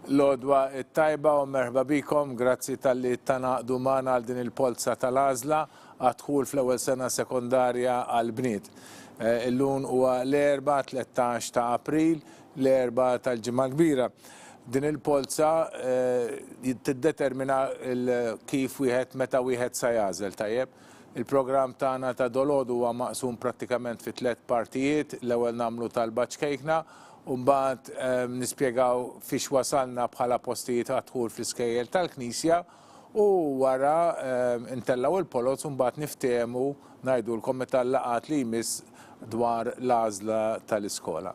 L-odwa tajba u merħba bikom, grazzi tal-li tanaqdu magħna għal din il-polza tal-għażla għadħul fl-ewwel sena sekondarja għal-bniet. Illum huwa l-erba' 13 ta' April, l-erba' tal-ġimgħa kbira. Din il-polza tiddetermina kif wieħed meta wieħed sa jagħżel tajjeb. Il-programm tagħna ta' dolodu huwa maqsum prattikament fi 3 partijiet, l-ewwel nagħmlu tal-baċkejkna, u mbagħad nispjegaw fiex wasalna bħala postijiet għadħul fl-iskejjel tal-Knisja u wara intellaw il-polozz u mbagħad niftehmu ngħidulkom meta l-laqgħat li jmiss dwar l-għażla tal-iskola.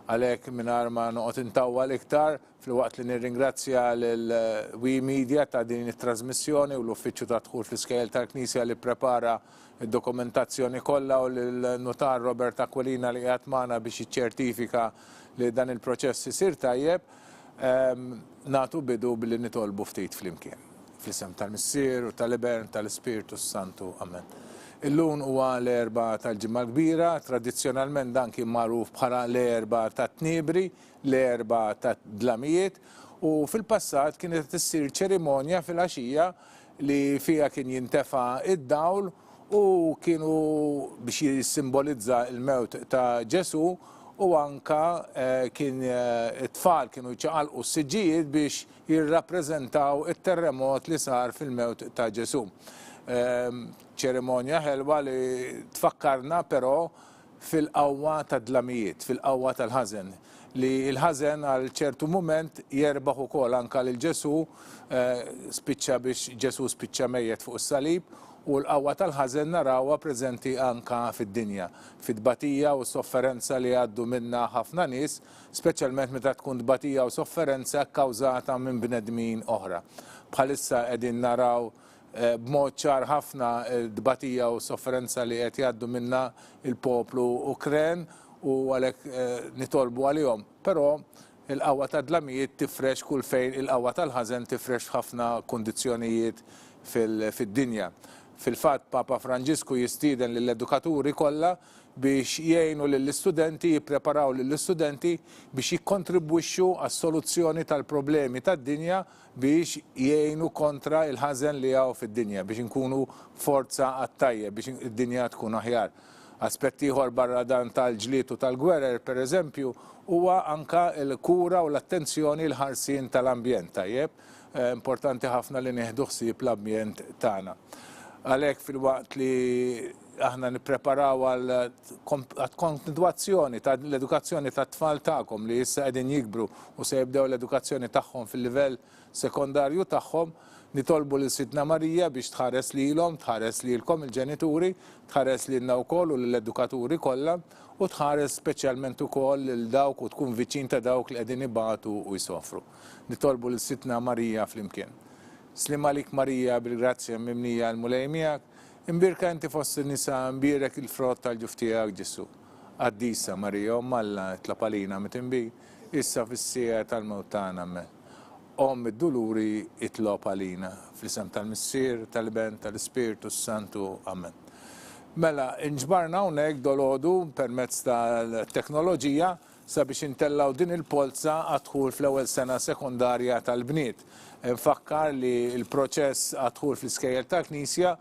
Għalhekk mingħajr ma noqgħod intawwal iktar filwaqt li nirringrazzja lill-Wi Media ta' din it-trasmissjoni u l-Uffiċċju ta' dħul fl-iskejjel tal-Knisja li prepara id-dokumentazzjoni kollha u lill-Notar Robert Aquilina li qiegħed magħna biex jiċċertifika li dan il-proċess isir tajjeb, nagħtu bidu billi nitolbu ftit flimkien. Fl-isem tal-Missier u tal-Ibn tal-Ispiritu Santu. Amen. Illum huwa l-erba' tal-ġimgħa kbira, tradizzjonalment dan kien magħruf bħala l-erba' tat-Tniebri, l-erba' tat-Dlamijiet, u fil-passat kienet issir ċerimonja fil-għaxija li fiha kien jintefa' id-dawl u kienu biex jissimbolizza il-mewt ta' Ġesu u anka kien it-tfal kienu jċaqalqu s-siġġijiet biex jirrappreżentaw it-terremot li sar fil-mewt ta' Ġesu. Ċerimonja ħelwa li tfakkarna però fil-qawwa tad-dlamijiet, fil-qawwa tal-ħażen, li l-ħażen għal ċertu mument jerbaħ ukoll anka lil Ġesu spiċċa biex Ġesu spiċċa mejjed fuq is-salib, u l-qawwa tal-ħażen narawha preżenti anka fid-dinja, fid-tbatija u s-sofferenza li għaddu minnha ħafna nies, speċjalment meta tkun tbatija u sofferenza kkawżata minn bnedmin oħra. Bħalissa qegħdin naraw b'mod ċar ħafna tbatija u sofferenza li qed jgħaddu minnha il-poplu Ukren u għalhekk nitolbu għalihom. Però il-qawwa tad-dlamijiet tifrex kull fejn il-qawwa tal-ħażen tifrex f'ħafna kundizzjonijiet fid-dinja. Fil-fatt Papa Franġisku jistieden lill-edukaturi kollha biex jgħinu lill-istudenti, jippreparaw lill-istudenti biex jikkontribwixxu għas-soluzzjoni tal-problemi tad-dinja biex jgħinu kontra il-ħażen li hawn fid-dinja, biex inkunu forza għat-tajjeb, biex id-dinja tkun aħjar. Aspetti ieħor barra dan tal-ġlied u tal-gwerer, pereżempju, huwa anka l-kura u l-attenzjoni l-ħarsien tal-ambjent tajjeb. Importanti ħafna li nieħdu ħsieb l-ambjent tagħna. Għalhekk fil-waqt li aħna nippreparaw għal kontinwazzjoni tal-edukazzjoni tat-tfal tagħkom li issa qegħdin jikbru u se jibdew l-edukazzjoni tagħhom fil-livell sekondarju tagħhom, nitolbu lil Sidna Marija biex tħares lilhom, tħares lilkom il-ġenituri, tħares lilna wkoll u lill-edukaturi kollha u tħares speċjalment ukoll lil dawk u tkun viċin ta' dawk li qegħdin ibatu u jsofru. Nitolbu lil Sidna Marija flimkien. Slim għalik Marija bil-grazzja mimnija l-mulej miegħek, imbirka inti fost in-nisa imbirek il-frott tal-ġuf tiegħek Ġesu. Qaddisa Marija Omm Alla tlapalina mitinbi, issa fis-sija tal-mewt tagħna amen. Omm id-duluri itlob għalina, fl-isem tal-Missier, tal-Ibn, tal-Ispiritu Santu, amen. Mela, inġbarna hawnhekk dolodu permezz tal-teknoloġija sabiex intellaw din il-polza għadħul fl-ewwel sena sekondarja tal-bniet. Nfakkar li l-proċess għadħul fl-iskejjel tal-Knisja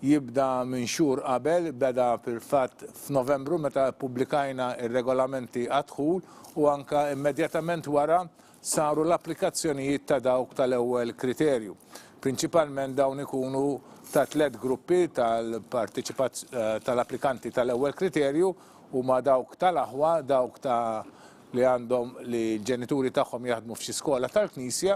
jibda minn xhur qabel, beda fil-fatt f'Novembru meta ppubblikajna ir-regolamenti għadħul u anka immedjatament wara saru l-applikazzjonijiet ta' dawk tal-ewwel kriterju. Prinċipalment dawn ikunu ta' 3 gruppi tal-applikanti tal-ewwel kriterju huma dawk tal-aħwa, dawk li għandhom li l-ġenituri tagħhom jaħdmu f'xi skola tal-Knisja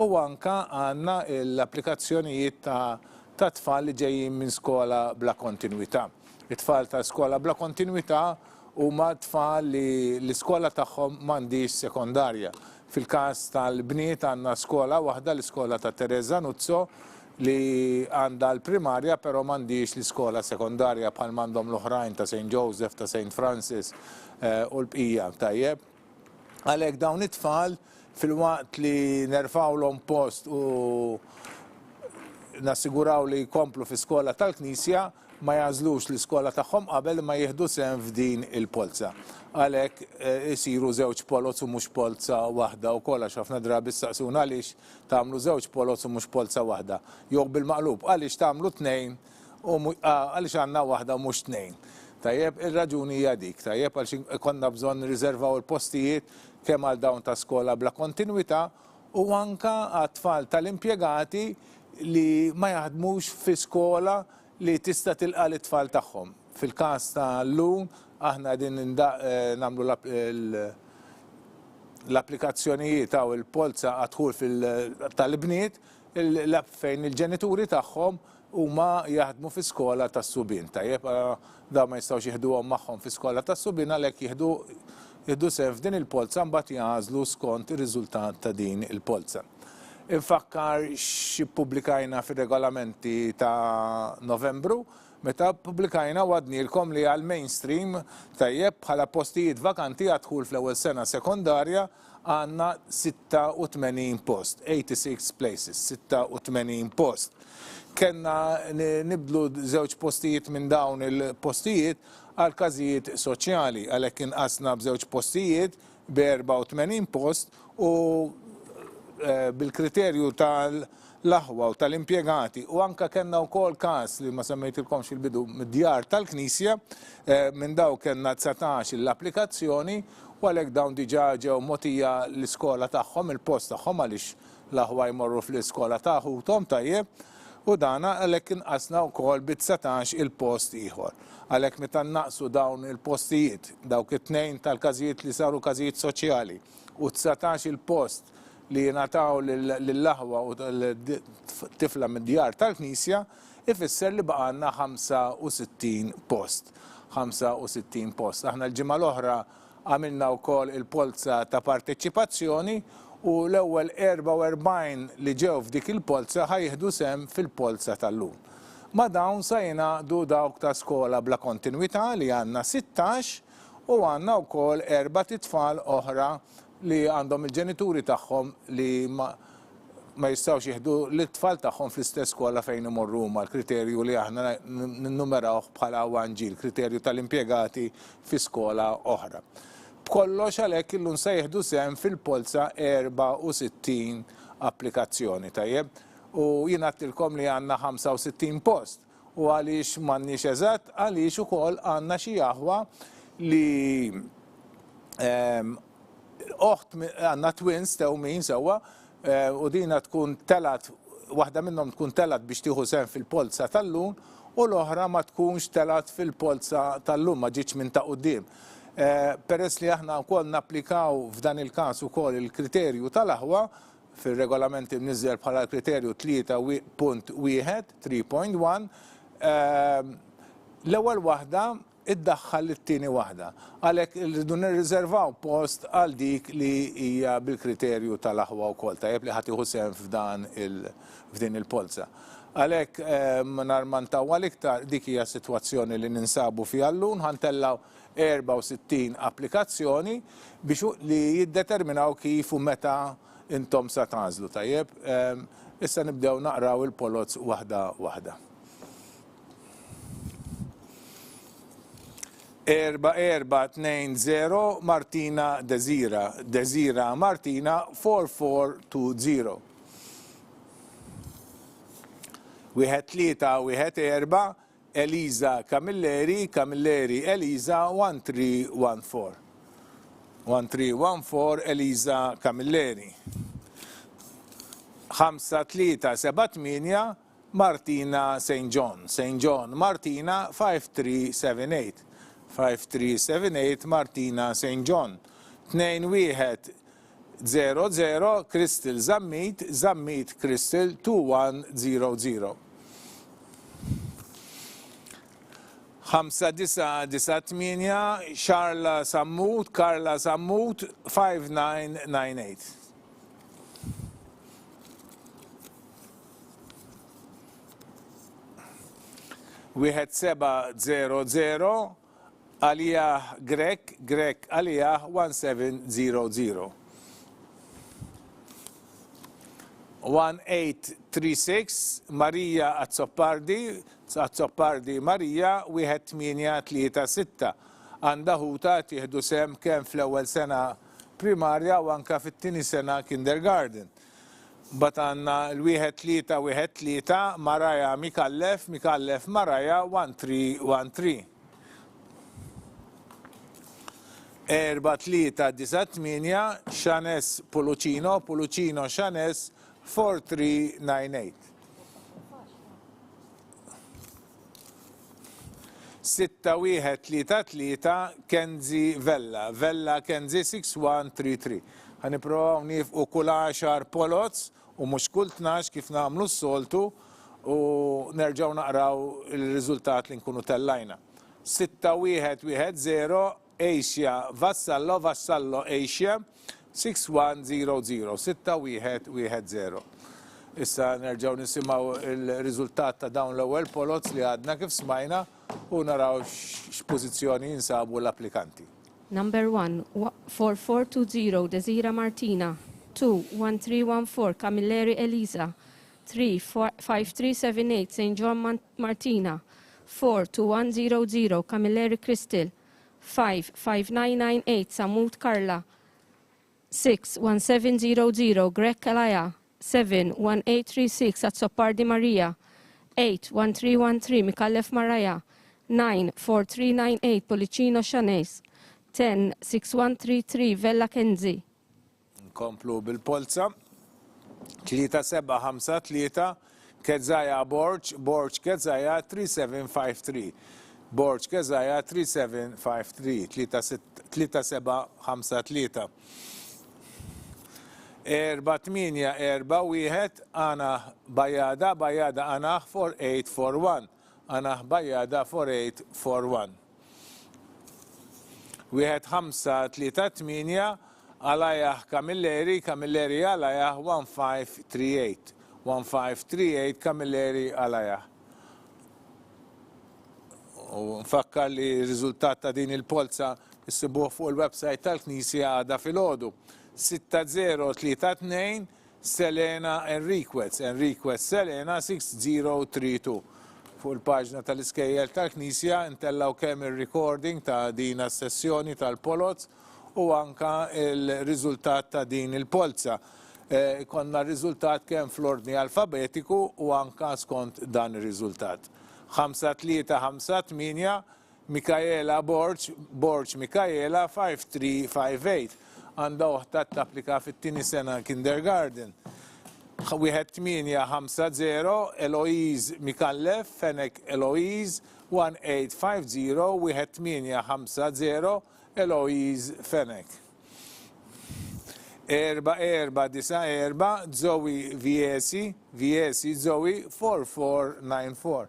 u anka għandna l-applikazzjonijiet ta' tfal li ġejjin minn skola bla kontinwità. It-tfal ta' skola bla kontinwità huma tfal li l-iskola tagħhom m'għandix sekondarja. Fil-każ tal-bniet għandna skola waħda, l-iskola ta' Teresa Nuzzo, li għandha l-primarja però m'għandix l-iskola sekondarja bħal m'għandhom l-oħrajn ta' St. Joseph, ta' St. Francis u l-bqija tajjeb. Għalhekk dawn it-tfal fil-waqt li nerfawlhom post u nassiguraw li jkomplu fi skola tal-Knisja ma jażlux l-iskola tagħhom qabel ma jieħdu sehem f'din il-polza. Għalhekk isiru żewġ polots u mhux polza waħda wkoll għax ħafna drabi staqsuna għaliex tagħmlu żewġ polots u mhux polza waħda. Jew bil-maqlub għaliex tagħmlu tnejn u għaliex għandna waħda u mhux tnejn. Tajjeb, ir-raġuni hija dik, tajjeb għaliex konna bżonn nirriservaw il-postijiet kemm għal dawn ta' skola bla kontinwità u anke għat-tfal tal-impjegati li ma jaħdmux fi skola li tista' tilqa' l-tfal tagħhom. Fil-każ tal-lum aħna din nagħmlu l-applikazzjonijiet u l-polza għadħul tal-bniet fejn il-ġenituri tagħhom huma jaħdmu fi skola tas-subien. Tajjeb, dawn ma jistgħux jieħduhom magħhom fi skola tas-subien għalhekk jieħdu sehem f'din il-polza mbagħad jażlu skont ir-riżultat ta' din il-polza. Infakkar x'ippubblikajna fir-regolamenti ta' Novembru, meta pubblikajna wadnilkom li għal mainstream tajjeb bħala postijiet vakanti għadħul fl-ewwel sena sekondarja għandna 86 post, 86 places, 86 post. Kenna nibdlu żewġ postijiet minn dawn il-postijiet għal każijiet soċjali għalhekk inqasna b'żewġ postijiet b'84 post u bil-kriterju tal-aħwa u tal-impjegati u anke kellna wkoll każ li ma semmejtilkomx il-bidu mid-djar tal-Knisja minn dawn kellna 19 l-applikazzjoni u għalhekk dawn diġà ġew mogħtija l-iskola tagħhom il-post tagħhom għaliex l-aħwa jmorru fl-iskola tagħhom tajjeb u dana għalhekk inqasna wkoll bi-19 il-post ieħor. Għalhekk meta naqsu dawn il-postijiet dawk it-tnejn tal-każijiet li saru każijiet soċjali u 19 il-post li nataw lill-aħwa u l-tifla mid-djar tal-Knisja ifisser li baqanna 65 post. 65 post. Aħna l-ġimgħa l-oħra għamilna wkoll il-polza ta' parteċipazzjoni u l-ewwel 44 li ġew f'dik il-polza ħajieħdu sehem fil-polza tal-lum. Ma dawn sa jingħaqdu dawk ta' skola bla kontinwità li għandna 16 u għandna wkoll 4 titfal oħra li għandhom il-ġenituri tagħhom li ma jistgħux jieħdu l-tfal tagħhom fl-istess skola fejn imorru huma l-kriterju li aħna ninnumerawh bħala wanġi l-kriterju tal-impjegati fi skola oħra. B'kollox għalhekk illum se jieħdu sehem fil-polza 64 applikazzjoni tajjeb u jien għattilkom li għandna 65 post u għaliex m'għandniex eżatt għaliex ukoll għandna xi aħwa li oħt għandna twins tewmin sewwa u dina tkun telat, waħda minnhom tkun telat biex tieħu sehem fil-polza tal-lum u l-oħra ma tkunx telat fil-polza tal-lum ma ġietx minn ta' quddiem. Peress li aħna wkoll napplikaw f'dan il-każ ukoll il-kriterju tal-aħwa fir-regolamenti mniżżel bħala kriterju 3.1 3.1 l-ewwel waħda iddaħħal it-tieni waħda. Għalhekk irridu nirriservaw post għal dik li hija bil-kriterju tal-aħwa wkoll tajjeb li ħadd jieħu sehem f'din il-polza. Għalhekk nar ma ntawwal iktar dik hija sitwazzjoni li ninsabu fiha llum ħantellaw 64 applikazzjoni biex li jiddeterminaw kif u meta intom sa tagħżlu tajjeb. Issa nibdew naqraw il-polots waħda waħda. 4420 Martina Desira Martina 4420. Wieħed 3 Eliza Camilleri Eliza 1314. 1314 Eliza Camilleri. 5378 Martina St. John Martina 5378. 5378 Martina St. John. 2100 Crystal Zammit Crystal 2100. 5998 Carla Sammut 5998. Wieħed 700 Aliyah Grek Aliyah 1700. 1836 Maria Azzopardi Zoppardi Marija 1-8-3-6 għandha ħuta tieħdu sem kemm fl-ewwel sena primarja u anke fit-tieni sena kindergarten. Bat għandna l-1-3-1-3 Maraja Mikallef Maraja 1-3-1-3. 4-3-9-8 Xanes Pulucino Xanes 4-3-9-8. 6-1-3-3 Kenzi Vella Kenzi 6-1-3-3. Ħaniprovaw nifqu kull 10 polots u mhux kull 12 kif nagħmlu s-soltu u nerġgħu naqraw il-riżultat li nkunu tellajna. 6-1-1-0 Asia Vassallo Asia 6-1-0-0. 6-1-1-0. Issa nerġgħu nisimgħu il-riżultat ta' dawn l-ewwel polots li għadna kif smajna u naraw x'pożizzjoni jinsabu l-applikanti. Number 1, 4420 Desira Martina. 2, 1314 Camilleri Elisa. 3, 5378 St. John Martina. 4, 2100 Camilleri Crystal. 5, 5998 Samut Carla. 6, 1700 Greg Kalaya. 7, 1836 Azzopardi Maria. 8, 1313 Mikallef Maraya. 9, 4398 Policino Xanes. 10, 6133 Vella Kenzi. Nkomplu bil-polza. 3-7-5-3 Kezzaja Borċ Kezzaja 3753. Borċ Kezzaja 3753. 3-7-5-3. 4-8-4-1 Ana Bajada Ana 4841. Ana Bajada 4841. 1-5-3-8 Alajah Camilleri Alajah 1538. 1538 Camilleri Alajah. U nfakkar li riżultat ta' din il-polza issibuh fuq il-website tal-Knisja għadha filgħodu. 6-0-3-2 Selena Enriquez Selena 6032. Fuq il-paġna tal-iskejjel tal-Knisja intellaw kemm ir-recording ta' din is-sessjoni tal-polots u anka il-riżultat ta' din il-polza. Konna r-riżultat kemm fl-ordni alfabetiku u anka skont dan ir-riżultat. 5-3-5-8 Mikaela Borċ Mikaela 5358. Għandha uħta tapplika fit-tieni sena kindergarten. 1-8-5-0 Eloise Mikallef Fenek Eloise 1850 1-8-5-0 Eloise Fenek. 4-4-9-4 Zoe Viesi Zoe 4494.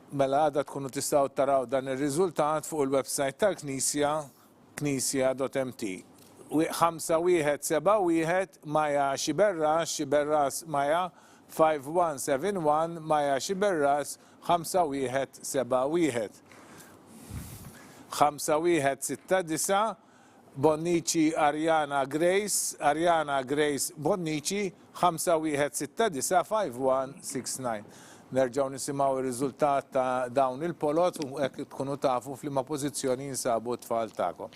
Mela għadha tkunu tistgħu taraw dan ir-riżultat fuq il-website tal-Knisja knisja.mt. 5-1-7-1 Maja Xiberras Maja 5171 Maja Xiberras 5-1-7-1. 5-1-6-9 Bonnici Ariana Grace Bonnici 5-1-6-9 Nerġaw nisimgħu ir-riżultat ta' dawn il-polot u hekk tkunu tafu f'liema pożizzjoni jinsabu t-tfal tagħkom.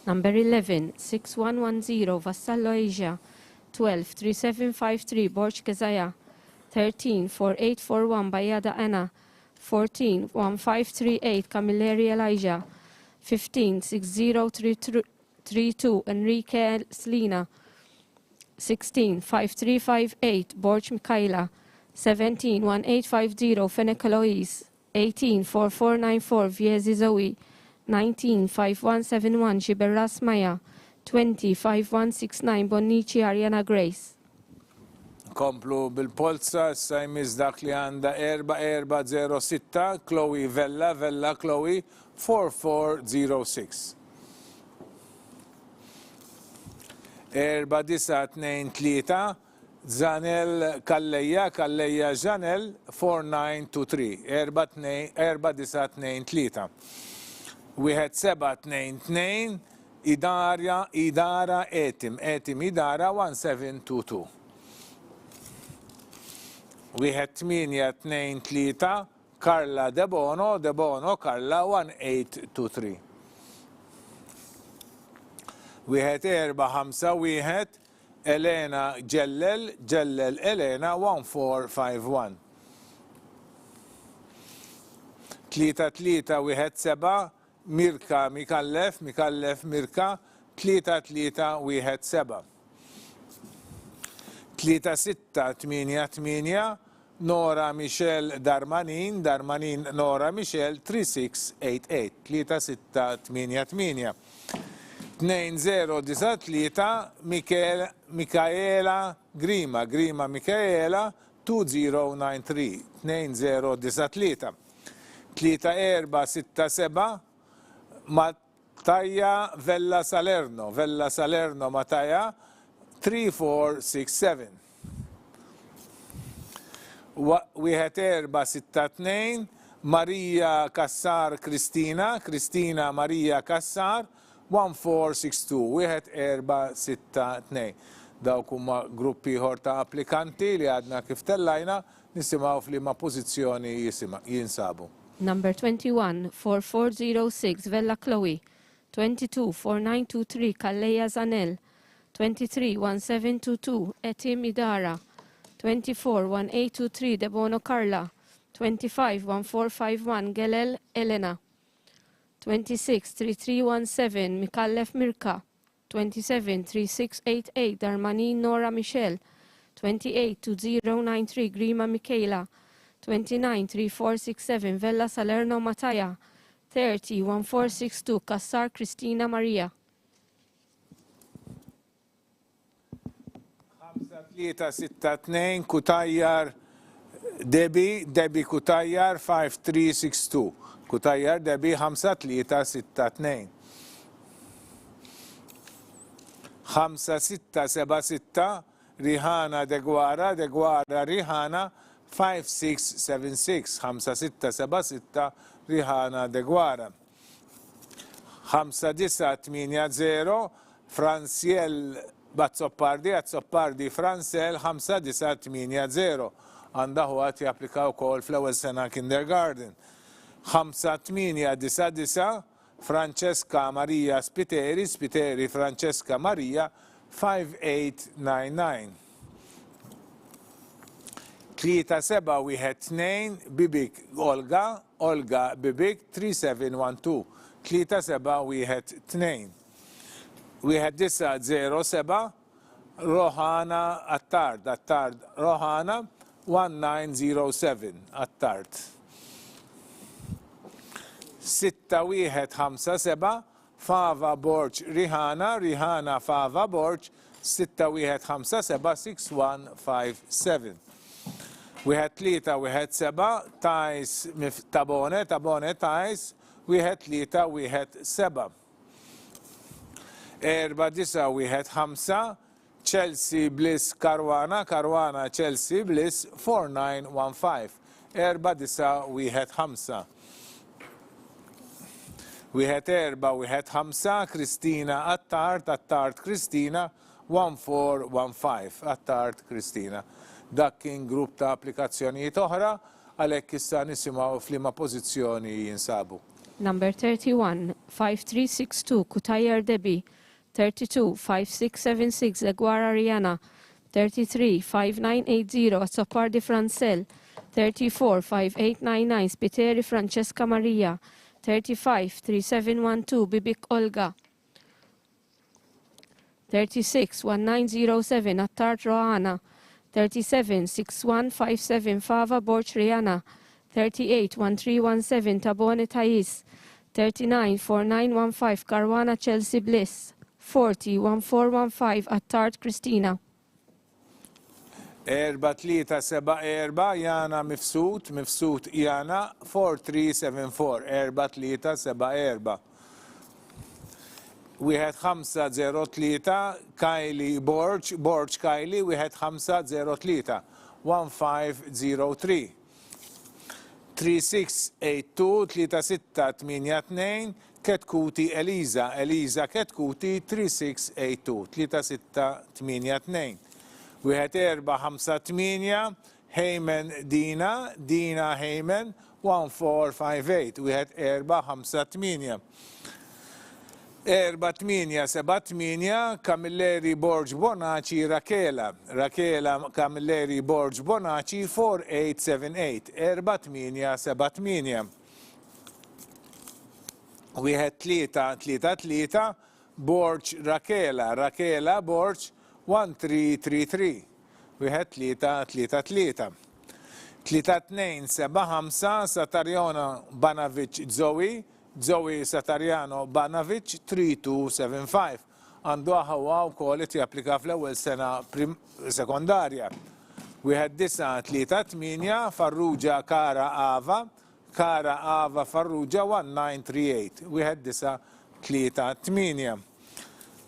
Number 11, 6110 Vassallo Asia. 12, 3753 Borch Kezaya. 13, 4841 Bayada Anna. 14, 1538 Camilleri Elijah. 15, 6032 Enrique Slina. 16, 5358 Borch Michaela. 17, 1850 Fenech Eloise. 18, 4494 Viezi Zoe. 19, 5171 Xiberras Maya. 20, 5169 Bonnici Ariana Grace. Komplu bil-polza, sajmiz dak li għanda 4406 Chloe Vella Chloe 4406. 4923 Zanel Kalleja Janel 4923. 4923. 1722 Idara Etim Idara 1722. Wieħed 8-2-3 Carla De Bono Carla 1823. Wieħed 4-5-1 Elena Ġellel Elena 1451. 3-3-1-7 Mirka Mikallef Mirka 3-3-1-7. 3-6-8-8 Nora Michelle Darmanin Nora Michelle 3688. 3-6-8-8. 2-0-9-3 Mikaela Grima Mikaela 2093. 2-0-9-3. 3-4-6-7 Mattaja Vella Salerno Mattaja 3467. Wieħed 4-6-2 Maria Kassar Kristina Maria Kassar 1462. Wieħed 4-6-2. Dawk huma gruppi ieħor ta' applikanti li għadna kif tellajna nisimgħu f'liema pożizzjoni jinsabu. Number 21, 4406, Vella Chloe. 22, 4923, Kalleja Zanel. 23, 1722, Etim Idara. 24, 1823, Debono Carla. 25, 1451, Gelel Elena. 26, 3317, Mikallef Mirka. 27, 3688, Darmanin Nora Michelle. 28, 2093, Grima Michaela. 29, 3467, Vella Salerno Mataya. 30, 1462, Kassar Kristina Maria. 5-3-6-2 Kutajjar Debi Kutajjar 5362. Kutajjar Debi 5-3-6-2. 5-6-7-6 Rihana Degwara Rihana 5676. 5-6-7-6 Rihana Degwara. 5-9-8-0 Franciel Azzopardi Francel 5-9-8-0 għandaħu għat japplikaw kol fl-ewwel sena kindergarten. 5-8-9-9 Francesca Maria Spiteri Francesca Maria 5899. 3-7-1-2 Bibik Olga Bibik 3712. 3-7-1-2. 1-9-0-7 Rohana Attard Rohana 1907 Attard. 6-1-5-7 Fava Borch Rihana Fava Borch 6-1-5-7 6157. 1-3-1-7 Tajs Tabone Tajs 1-3-1-7. 4-9-1-5 Chelsea Bliss Caruana Chelsea Bliss 4915. 4-9-1-5. 1-4-1-5 Kristina Attard Kristina 1415. Attard Kristina. Dak kien grupp ta' applikazzjonijiet oħra għalhekk issa nisimgħu f'liema pożizzjoni jinsabu. Number 31, 5362, Kutajjar Debi. 32, 5676, Leguara Rihanna. 33, 5980, Azzopardi Francel. 34, 5899, Spiteri Francesca Maria. 35, 3712, Bibik Olga. 36, 1907, Attard Rohana. 37, 6157, Fava Borch Rihanna. 38, 1317, Tabone Thais. 39, 4915, Caruana Chelsea Bliss. 40, 1415, Attard Kristina. 4-3-7-4 Jana Mifsut Jana 4374. 4-3-7-4. 1-5-0-3 Kylie Borch Kylie 1-5-0-3 1503. 3682 3682 Ketkuti Eliza Ketkuti 3682 3682. 1-4-5-8 Heyman Dina, Dina Heyman 1458. Wieħed 458. 4-8-7-8 Camilleri Borg Bonaci Rakela. Rakela Camilleri Borg Bonaci 4878. 4-8-7-8. Wieħed 3-3-3 Borg Rakela. Rakela Borg 1333. Wieħed 3-3-3. 3-2-7-5 Satarjana Banavic Zoe. Zoe Satariano Banavic 3275. Għandu ħawa u kolit japplika fl-ewwel sena sekondarja. Wieħed 9-3-8 Farrugia Kara Ava. Kara Ava Farrugia 1938. Wieħed 9-3-8.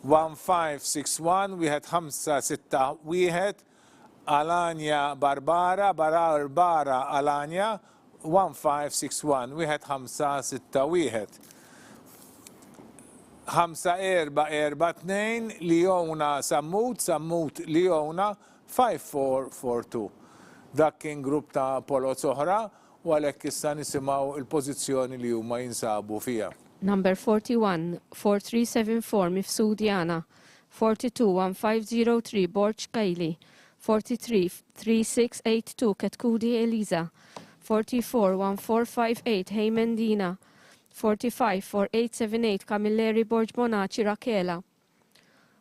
1561 wieħed 5-6-1 Alania Barbara Barbara Alania 1561 wieħed 5-6-1. 5-4-4-2 Leona Sammut Sammut Leona 5442. Dak kien grupp ta' polot oħra u għalhekk issa nisimgħu il-pożizzjoni li huma jinsabu fiha. Number 41, 4374, Mifsudjana. 42, 1503, Borch Kaili. 43, 3682, Katkudi Eliza. 44, 1458, Heyman Dina. 45, 4878, Camilleri Borch Bonaci Rakela.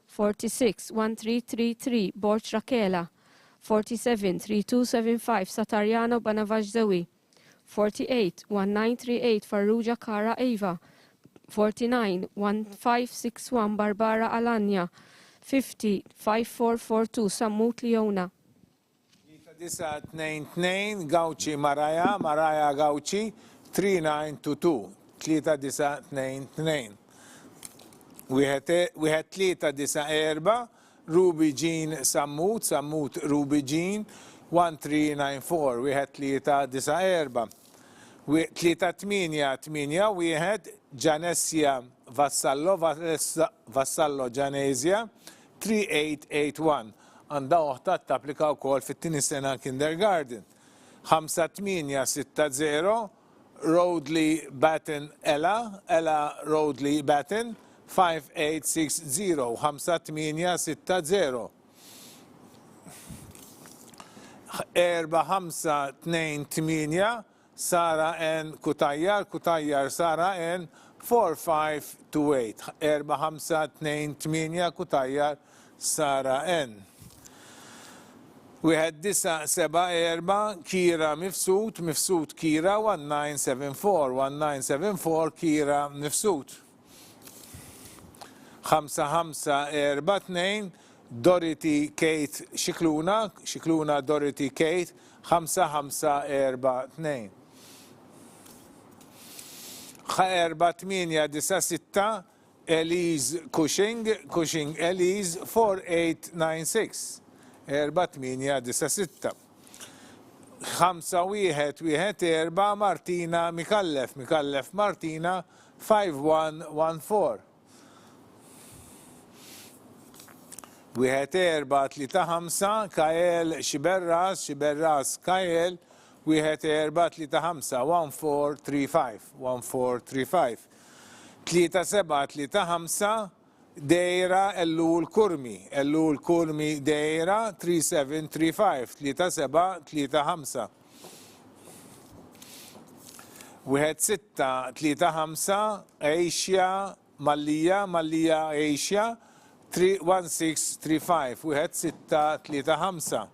46, 1333, Borch Rakela. 47, 3275, Satariano Banavash Zoe. 48, 1938, Farrugia Kara Eva. 49, 1561, Barbara Alania. 50, 5442, Sammut Leona. 922 Gauci Maraja, Maraja Gauci 3922. 3922. Wieħed 394 Ruby Jean Sammut, Sammut Ruby Jean 1394. Wieħed 394. 388 wieħed Gianessia Vassallo, Vassallo Gianesia 3881. Għandha oħta tapplika wkoll fit-tieni sena kindergarten. 5860 Roadley Batten Ella, Ella Roadley Batten 5860. 5860. 4528 Sara N. Kutajjar, Kutajjar Sara N. 4528. 4528 Kutajjar Sara N. Wieħed 974 Kira Mifsud, Mifsud Kira 1974. 1974 Kira Mifsud. 5542 Dorothy Kate Xikluna, Xikluna Dorothy Kate 5542. 4896 Elise Cushing, Cushing Elise 4896. 4896. 5114 Martina Mikallef, Mikallef Martina 5114. 1435 Kael Xiberras, Xiberras Kael 1435 1435. 1435. 3735 Deira Ellul Kurmi, Ellul Kurmi Deira 3735. 3735. 1635 Asia Mallia, Mallia Asia 1635. 1635.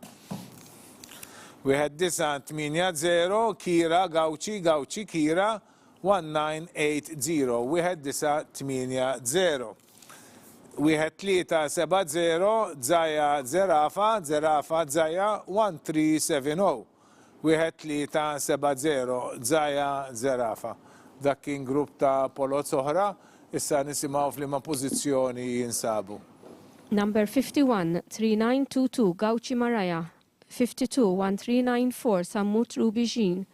1980 Kira Gauci, Gauci Kira 1980. 1980. 1370 Zaya Zerafa, Zerafa Zaya 1370. 1370 Zaya Zerafa. Dak kien grupp ta' polot oħra, issa nisimgħu f'liema pożizzjoni jinsabu. Number 51, 3922, Gauci Maraya. 52, 1394, Sammut Ruby Jean.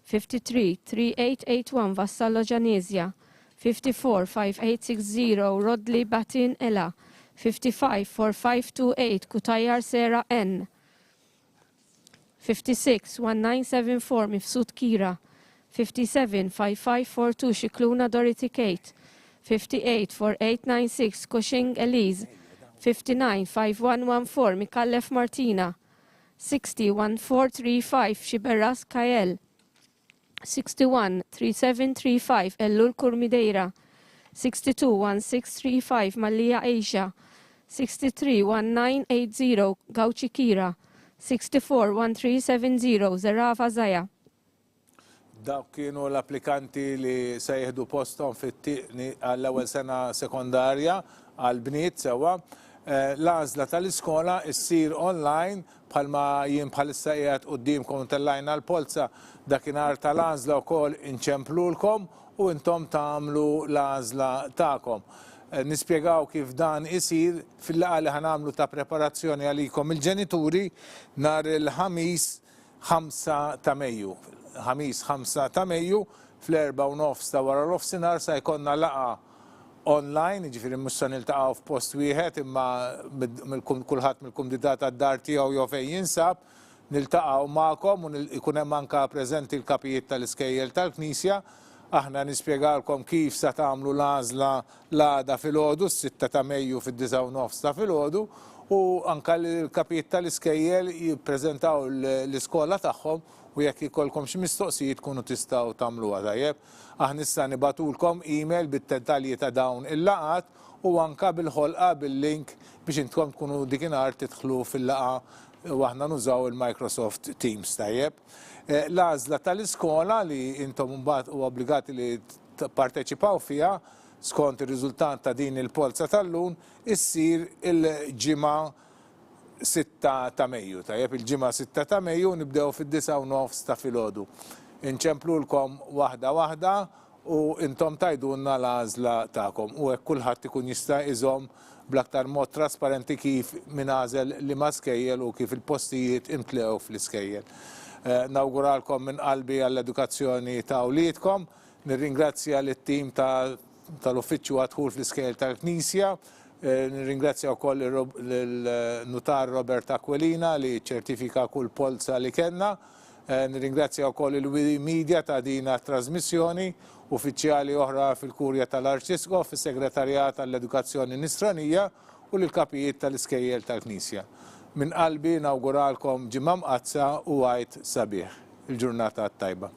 53, 3881, Vassallo Gianesia. 54, 5860, Rodley Batin Ella. 55, 4528, Kutajjar Sera N. 56 1974 Mifsud Kira, 57 5542 Shikluna Dorothy Kate, 58 4896 Cushing Elise, 59 5114 Mikallef Martina, 60 1435 Shiberas Kael, 61 3735 Ellul Kurmideira, 62 1635 Malia Aisha, 63 1980 Gauchi Kira, 64 1370 Zarafa Zaya. Dawk kienu l-applikanti li se jieħdu posthom fit-tieqni għall-ewwel sena sekondarja għall-bniet sewwa. L-għażla tal-iskola ssir online bħalma jien bħalissa qiegħed qudiemkom tellajna l-polza dakinhar tal-għażla wkoll inċemplulkom u intom tagħmlu l-għażla tagħkom. Nispjegaw kif dan isir fil-laqgħa li ħanamlu ta' preparazzjoni għalikom il-ġenituri nhar il-ħamis 5 ta' Mejju. Ħamis 5 ta' Mejju fl-4:30 ta' wara l-ofsinhar se jkollna laqgħa online, jiġifieri mhux se niltaqgħu f'post wieħed imma kulħadd mill-kumditat għad-dar tiegħu jew fejn jinsab niltaqgħu magħkom u jkun hemm anke preżenti l-kapijiet tal-iskejjel tal-Knisja. Aħna nispjegalkom kif se tagħmlu l-għażla l-għada filgħodu s-6 ta' Mejju fid-9:30 ta' filgħodu u anke l-kapijiet tal-iskejjel jippreżentaw l-iskola tagħhom u jekk ikolkom xi mistoqsijiet tkunu tistgħu tagħmluha tajjeb. Aħna issa nibatulkom email bit-dettalji ta' dawn il-laqat u anke bil-ħolqa bil-link biex intkom tkunu dikinhar tidħlu fil-laqa u aħna nużaw il-Microsoft Teams tajjeb. L-għażla tal-iskola li intom mbagħad u obbligati li tipparteċipaw fiha skont ir-riżultat ta' din il-polza tal-lum issir il-ġimgħa 6 ta' Mejju, tajjeb il-ġimgħa 6 ta' Mejju nibdew fid-9:30 ta' filgħodu. Inċemplulkom waħda waħda u intom tajdunna l-għażla tagħkom u hekk kulħadd ikun jista' iżomm bl-aktar mod trasparenti kif min għażel li ma skejjel u kif il-postijiet imtlew fl-iskejjel. Nawguralkom minn qalbi għall-edukazzjoni ta' awliedkom, nirringrazzja lit-tim tal-uffiċċju għadħul fl-iskejjel tal-Knisja, nirringrazzja wkoll il-notar Robert Aquilina li ċertifika kull polza li kellna, nirringrazzja wkoll il-media ta' din trasmissjoni, uffiċjali oħra fil-Kurja tal-Arċisqof, is-Segretarjat tal-Edukazzjoni Nisranija u l-kapijiet tal-iskejjel tal-Knisja. Min qalbi nawguralkom ġimgħa mqazza u għajt sabiħ. Il-ġurnata tajba.